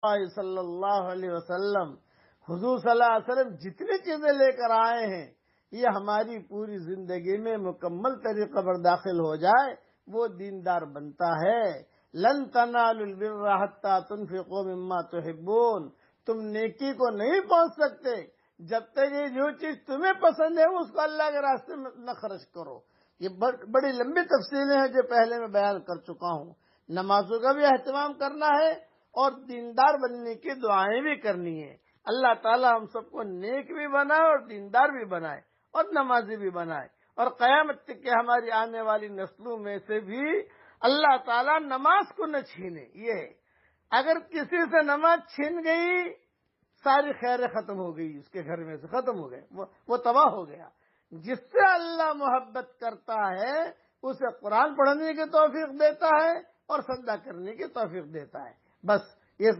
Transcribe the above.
صلی اللہ علیہ وسلم، حضور صلی اللہ علیہ وسلم جتنی چیزیں لے کر آئے ہیں یہ ہماری پوری زندگی میں مکمل طریقے پر داخل ہو جائے وہ دیندار بنتا ہے۔ لن تنالوا البر حتى تنفقوا مما تحبون، تم نیکی کو نہیں پہنچ سکتے جب تک یہ جو چیز تمہیں پسند ہے اس کو اللہ کے راستے میں نہ خرچ کرو۔ یہ بڑی لمبی تفصیلیں ہیں جو پہلے میں بیان کر چکا ہوں۔ نمازوں کا بھی اہتمام کرنا ہے اور دیندار بننے کی دعائیں بھی کرنی ہے۔ اللہ تعالی ہم سب کو نیک بھی بنائے اور دیندار بھی بنائے اور نمازی بھی بنائے، اور قیامت تک کہ ہماری آنے والی نسلوں میں سے بھی اللہ تعالیٰ نماز کو نہ چھینے۔ یہ ہے، اگر کسی سے نماز چھین گئی ساری خیریں ختم ہو گئی، اس کے گھر میں سے ختم ہو گئے، وہ تباہ ہو گیا۔ جس سے اللہ محبت کرتا ہے اسے قرآن پڑھنے کی توفیق دیتا ہے اور سجدہ کرنے کی توفیق دیتا ہے۔ بس اس